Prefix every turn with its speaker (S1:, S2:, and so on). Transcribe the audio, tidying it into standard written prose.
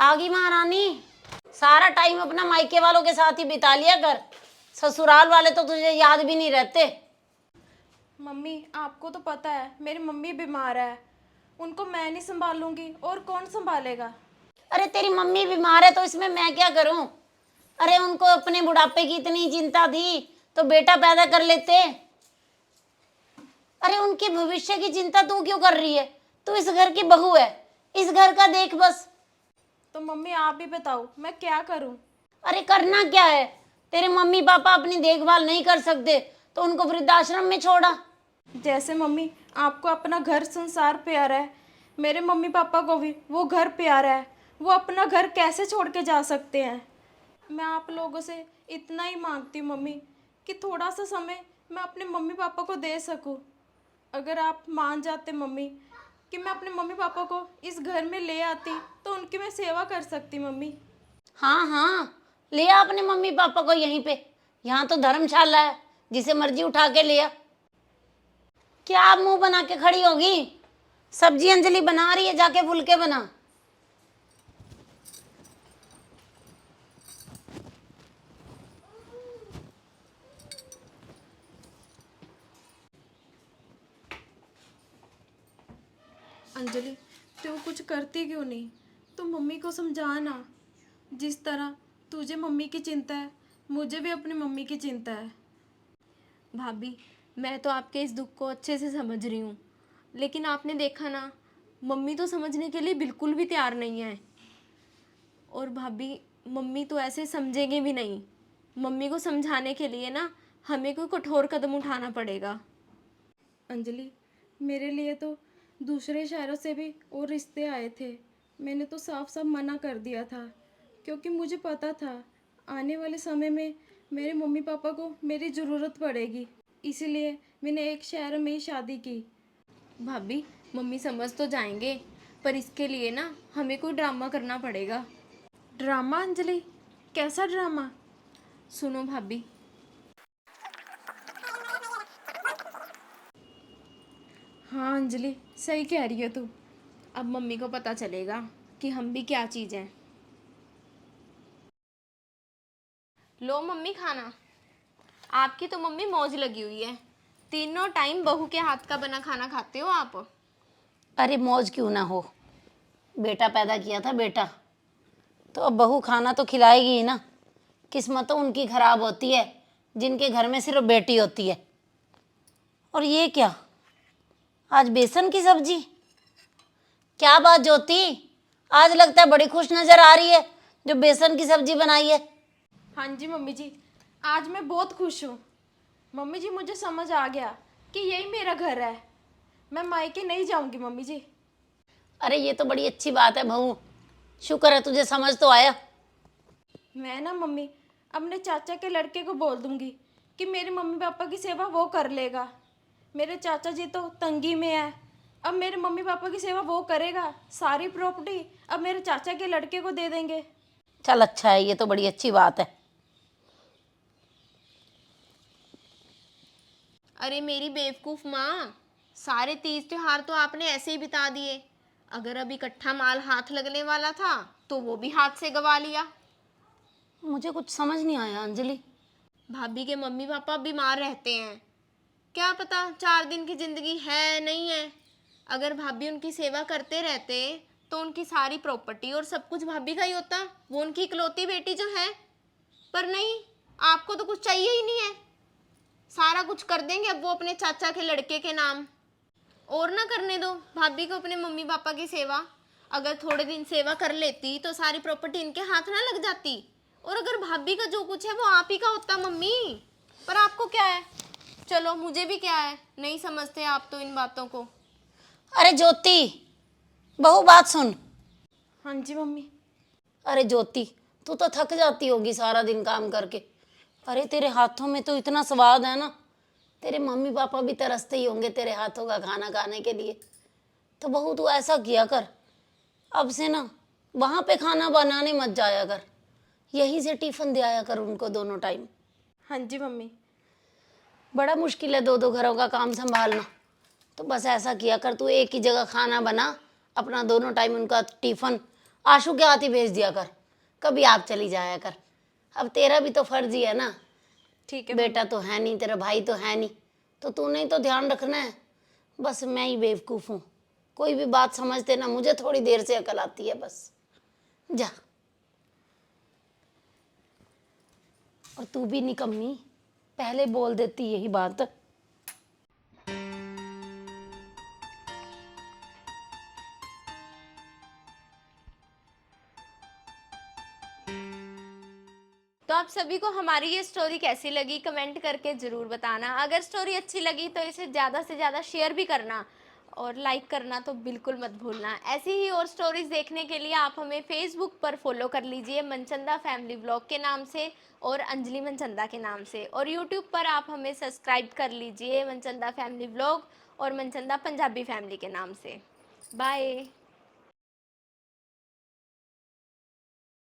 S1: आ गई महारानी। सारा टाइम अपना मायके वालों के साथ ही बिता लिया कर, ससुराल वाले तो तुझे याद भी नहीं रहते।
S2: मम्मी आपको तो पता है मेरी मम्मी बीमार है, उनको मैं नहीं संभालूंगी और कौन संभालेगा।
S1: अरे तेरी मम्मी बीमार है तो इसमें मैं क्या करूं? अरे उनको अपने बुढ़ापे की इतनी चिंता थी तो बेटा पैदा कर लेते। अरे उनके भविष्य की चिंता तू क्यों कर रही है? तू इस घर की बहू है, इस घर का देख बस।
S2: तो मम्मी आप भी बताओ मैं क्या करूं।
S1: अरे करना क्या है? तेरे मम्मी पापा अपनी देखभाल नहीं कर सकते तो उनको वृद्धाश्रम में छोड़ा।
S2: जैसे मम्मी आपको अपना घर संसार प्यारा है, मेरे मम्मी पापा को भी वो घर प्यारा है, वो अपना घर कैसे छोड़ के जा सकते हैं। मैं आप लोगों से इतना ही मांगती हूँ मम्मी कि थोड़ा सा समय मैं अपने मम्मी पापा को दे सकूँ। अगर आप मान जाते मम्मी कि मैं अपने मम्मी पापा को इस घर में ले आती तो उनकी मैं सेवा कर सकती मम्मी।
S1: हाँ हाँ, ले आ अपने मम्मी पापा को यहीं पे। यहाँ तो धर्मशाला है, जिसे मर्जी उठा के ले आ। क्या मुंह बना के खड़ी होगी? सब्जी अंजलि बना रही है, जाके फुलके बना।
S2: अंजलि तू कुछ करती क्यों नहीं? तू मम्मी को समझा ना। जिस तरह तुझे मम्मी की चिंता है मुझे भी अपनी मम्मी की चिंता है।
S3: भाभी, मैं तो आपके इस दुख को अच्छे से समझ रही हूँ, लेकिन आपने देखा ना, मम्मी तो समझने के लिए बिल्कुल भी तैयार नहीं है। और भाभी, मम्मी तो ऐसे समझेंगे भी नहीं। मम्मी को समझाने के लिए ना हमें कोई कठोर कदम उठाना पड़ेगा।
S2: अंजलि मेरे लिए तो दूसरे शहरों से भी और रिश्ते आए थे, मैंने तो साफ साफ मना कर दिया था क्योंकि मुझे पता था आने वाले समय में मेरे मम्मी पापा को मेरी ज़रूरत पड़ेगी, इसीलिए मैंने एक शहर में ही शादी की।
S3: भाभी, मम्मी समझ तो जाएंगे, पर इसके लिए ना हमें कोई ड्रामा करना पड़ेगा।
S2: ड्रामा? अंजलि कैसा ड्रामा?
S3: सुनो भाभी,
S2: हाँ अंजलि सही कह रही है तू।
S3: अब मम्मी को पता चलेगा कि हम भी क्या चीज़ हैं। लो मम्मी खाना। आपकी तो मम्मी मौज लगी हुई है, तीनों टाइम बहू के हाथ का बना खाना खाते हो आप।
S1: अरे मौज क्यों ना हो, बेटा पैदा किया था बेटा, तो अब बहू खाना तो खिलाएगी ही ना। किस्मत तो उनकी खराब होती है जिनके घर में सिर्फ बेटी होती है। और ये क्या, आज बेसन की सब्जी? क्या बात ज्योति, आज लगता है बड़ी खुश नजर आ रही है जो बेसन की सब्जी बनाई है।
S2: हाँ जी मम्मी जी, आज मैं बहुत खुश हूँ। मम्मी जी मुझे समझ आ गया कि यही मेरा घर है, मैं मायके नहीं जाऊंगी मम्मी जी।
S1: अरे ये तो बड़ी अच्छी बात है बहू, शुक्र है तुझे समझ तो आया।
S2: मैं ना मम्मी अपने चाचा के लड़के को बोल दूंगी कि मेरे मम्मी पापा की सेवा वो कर लेगा। मेरे चाचा जी तो तंगी में है, अब मेरे मम्मी पापा की सेवा वो करेगा। सारी प्रॉपर्टी अब मेरे चाचा के लड़के को दे देंगे।
S1: चल अच्छा है, ये तो बड़ी अच्छी बात है।
S3: अरे मेरी बेवकूफ़ माँ, सारे तीज त्योहार तो आपने ऐसे ही बिता दिए। अगर अब इकट्ठा माल हाथ लगने वाला था तो वो भी हाथ से गवा लिया।
S1: मुझे कुछ समझ नहीं आया अंजलि।
S3: भाभी के मम्मी पापा बीमार रहते हैं, क्या पता 4 दिन की ज़िंदगी है नहीं है। अगर भाभी उनकी सेवा करते रहते तो उनकी सारी प्रॉपर्टी और सब कुछ भाभी का ही होता, वो उनकी इकलौती बेटी जो है। पर नहीं, आपको तो कुछ चाहिए ही नहीं है, सारा कुछ कर देंगे अब वो अपने चाचा के लड़के के नाम। और ना करने दो भाभी को अपने मम्मी पापा की सेवा। अगर थोड़े दिन सेवा कर लेती तो सारी प्रॉपर्टी इनके हाथ ना लग जाती, और अगर भाभी का जो कुछ है वो आप ही का होता मम्मी। पर आपको क्या है, चलो मुझे भी क्या है, नहीं समझते आप तो इन बातों को।
S1: अरे ज्योति, बहू बात सुन।
S2: हाँ जी मम्मी।
S1: अरे ज्योति, तू तो थक जाती होगी सारा दिन काम करके। अरे तेरे हाथों में तो इतना स्वाद है ना, तेरे मम्मी पापा भी तरसते ही होंगे तेरे हाथों का खाना खाने के लिए। तो बहू तू ऐसा किया कर, अब से ना वहाँ पे खाना बनाने मत जाया कर, यहीं से टिफ़िन दे आया कर उनको दोनों टाइम।
S2: हाँ जी मम्मी।
S1: बड़ा मुश्किल है दो दो घरों का काम संभालना। तो बस ऐसा किया कर, तू एक ही जगह खाना बना, अपना दोनों टाइम उनका टिफ़िन आशु के हाथ ही भेज दिया कर, कभी आप चली जाया कर। अब तेरा भी तो फर्ज ही है ना,
S2: ठीक है
S1: बेटा तो है नहीं, तेरा भाई तो है नहीं, तो तूने ही तो ध्यान रखना है। बस मैं ही बेवकूफ़ हूँ, कोई भी बात समझते ना, मुझे थोड़ी देर से अकल आती है बस। जा। और तू भी निकम्मी, पहले बोल देती यही बात।
S3: तो आप सभी को हमारी ये स्टोरी कैसी लगी कमेंट करके ज़रूर बताना। अगर स्टोरी अच्छी लगी तो इसे ज़्यादा से ज़्यादा शेयर भी करना और लाइक करना तो बिल्कुल मत भूलना। ऐसी ही और स्टोरीज देखने के लिए आप हमें फेसबुक पर फॉलो कर लीजिए मनचंदा फैमिली व्लॉग के नाम से और अंजलि मनचंदा के नाम से, और यूट्यूब पर आप हमें सब्सक्राइब कर लीजिए मनचंदा फैमिली व्लॉग और मनचंदा पंजाबी फैमिली के नाम से। बाय।